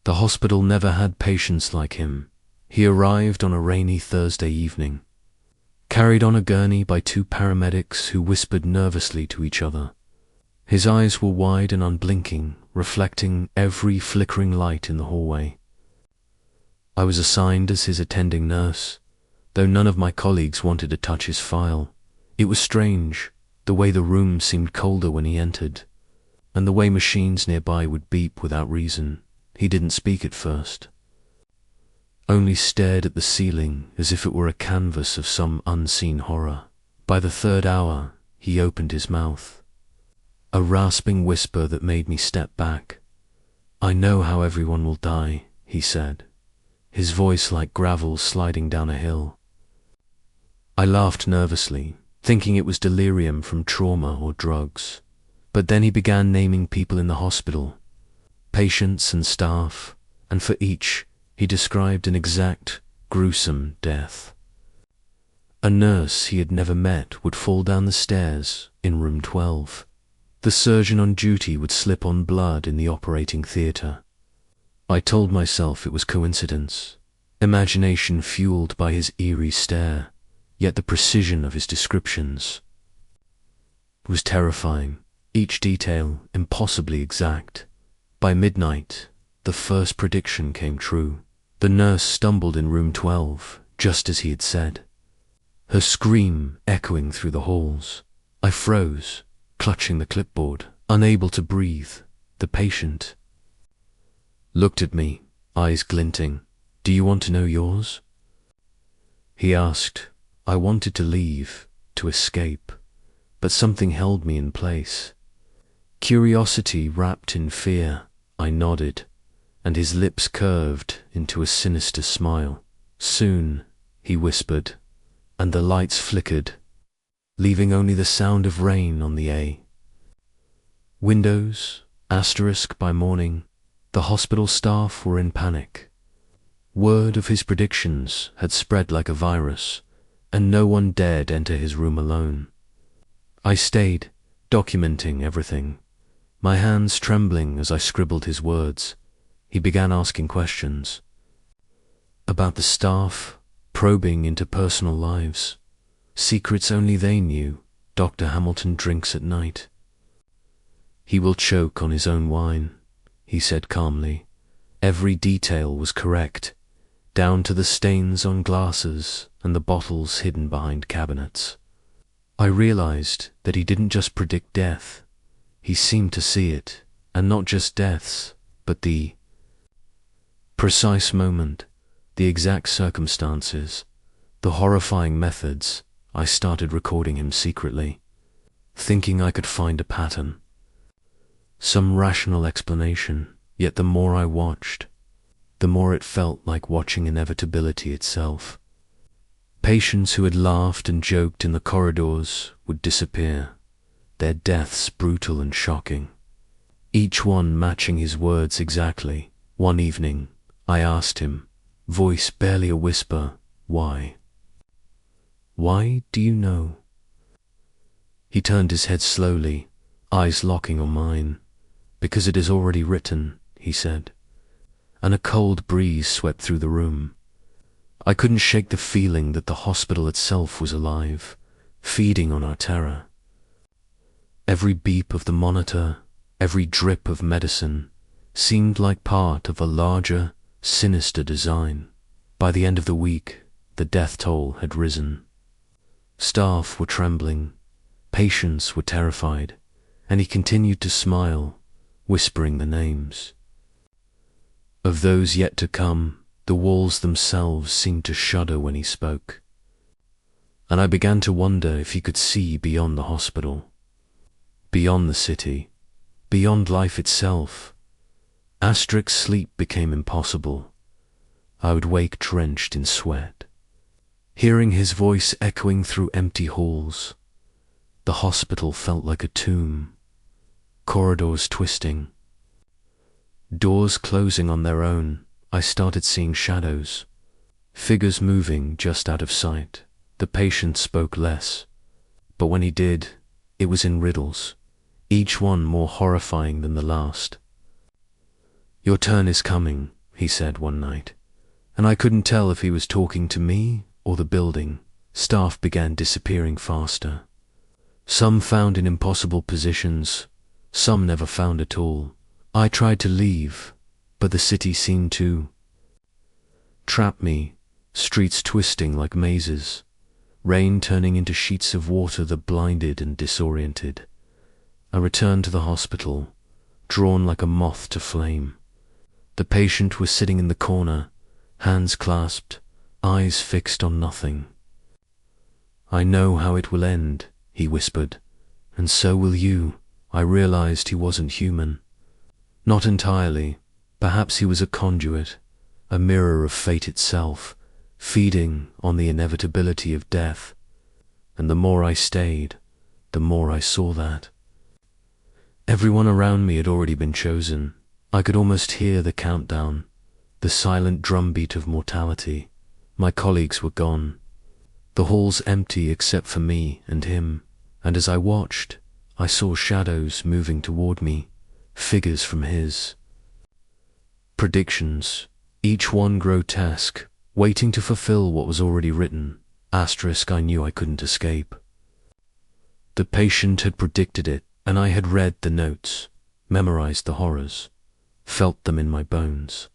The hospital never had patients like him. He arrived on a rainy Thursday evening, carried on a gurney by two paramedics who whispered nervously to each other. His eyes were wide and unblinking, reflecting every flickering light in the hallway. I was assigned as his attending nurse, though none of my colleagues wanted to touch his file. It was strange, the way the room seemed colder when he entered, and the way machines nearby would beep without reason. He didn't speak at first, only stared at the ceiling as if it were a canvas of some unseen horror. By the third hour, he opened his mouth, a rasping whisper that made me step back. "I know how everyone will die," he said, his voice like gravel sliding down a hill. I laughed nervously, thinking it was delirium from trauma or drugs. But then he began naming people in the hospital, patients and staff, and for each, he described an exact, gruesome death. A nurse he had never met would fall down the stairs in room 12. The surgeon on duty would slip on blood in the operating theatre. I told myself it was coincidence, imagination fueled by his eerie stare, yet the precision of his descriptions was terrifying, each detail impossibly exact. By midnight, the first prediction came true. The nurse stumbled in room 12, just as he had said, her scream echoing through the halls. I froze, clutching the clipboard, unable to breathe. The patient looked at me, eyes glinting. "Do you want to know yours?" he asked. I wanted to leave, to escape, but something held me in place. Curiosity wrapped in fear. I nodded, and his lips curved into a sinister smile. "Soon," he whispered, and the lights flickered, leaving only the sound of rain on the A. Windows, asterisk by morning, the hospital staff were in panic. Word of his predictions had spread like a virus, and no one dared enter his room alone. I stayed, documenting everything, my hands trembling as I scribbled his words. He began asking questions about the staff, probing into personal lives, secrets only they knew. "Dr. Hamilton drinks at night. He will choke on his own wine," he said calmly. Every detail was correct, down to the stains on glasses and the bottles hidden behind cabinets. I realized that he didn't just predict death. He seemed to see it, and not just deaths, but the precise moment, the exact circumstances, the horrifying methods. I started recording him secretly, thinking I could find a pattern, some rational explanation. Yet the more I watched, the more it felt like watching inevitability itself. Patients who had laughed and joked in the corridors would disappear, their deaths brutal and shocking, each one matching his words exactly. One evening, I asked him, voice barely a whisper, "Why? Why do you know?" He turned his head slowly, eyes locking on mine. "Because it is already written," he said, and a cold breeze swept through the room. I couldn't shake the feeling that the hospital itself was alive, feeding on our terror. Every beep of the monitor, every drip of medicine, seemed like part of a larger, sinister design. By the end of the week, the death toll had risen. Staff were trembling, patients were terrified, and he continued to smile, whispering the names of those yet to come. The walls themselves seemed to shudder when he spoke, and I began to wonder if he could see beyond the hospital, beyond the city, beyond life itself. Sleep became impossible. I would wake drenched in sweat, hearing his voice echoing through empty halls. The hospital felt like a tomb, corridors twisting, doors closing on their own. I started seeing shadows, figures moving just out of sight. The patient spoke less, but when he did, it was in riddles, each one more horrifying than the last. "Your turn is coming," he said one night, and I couldn't tell if he was talking to me or the building. Staff began disappearing faster. Some found in impossible positions, some never found at all. I tried to leave, but the city seemed to trap me, streets twisting like mazes, rain turning into sheets of water that blinded and disoriented. I returned to the hospital, drawn like a moth to flame. The patient was sitting in the corner, hands clasped, eyes fixed on nothing. "I know how it will end," he whispered, "and so will you." I realized he wasn't human. Not entirely. Perhaps he was a conduit, a mirror of fate itself, feeding on the inevitability of death. And the more I stayed, the more I saw that. Everyone around me had already been chosen. I could almost hear the countdown, the silent drumbeat of mortality. My colleagues were gone. The hall's empty except for me and him, and as I watched, I saw shadows moving toward me, figures from his. Predictions, each one grotesque, waiting to fulfill what was already written. Asterisk, I knew I couldn't escape. The patient had predicted it, and I had read the notes, memorized the horrors, felt them in my bones.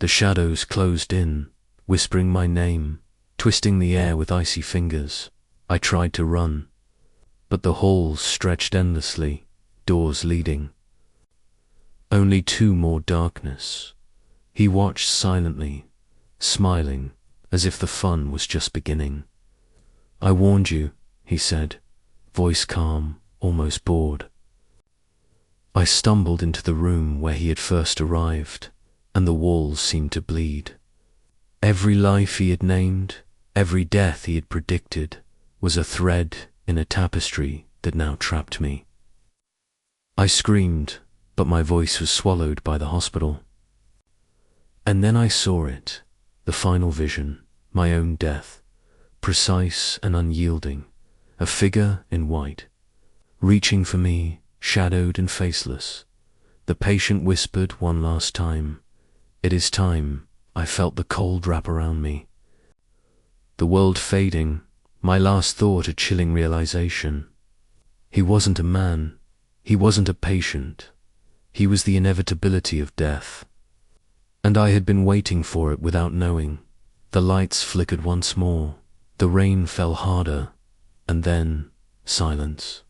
The shadows closed in, whispering my name, twisting the air with icy fingers. I tried to run, but the halls stretched endlessly, doors leading. Only two more darkness. He watched silently, smiling, as if the fun was just beginning. "I warned you," he said, voice calm, almost bored. I stumbled into the room where he had first arrived, and the walls seemed to bleed. Every life he had named, every death he had predicted, was a thread in a tapestry that now trapped me. I screamed, but my voice was swallowed by the hospital. And then I saw it, the final vision, my own death, precise and unyielding, a figure in white, reaching for me, shadowed and faceless. The patient whispered one last time, "It is time." I felt the cold wrap around me. The world fading, my last thought a chilling realization. He wasn't a man, he wasn't a patient, he was the inevitability of death. And I had been waiting for it without knowing. The lights flickered once more, the rain fell harder, and then silence.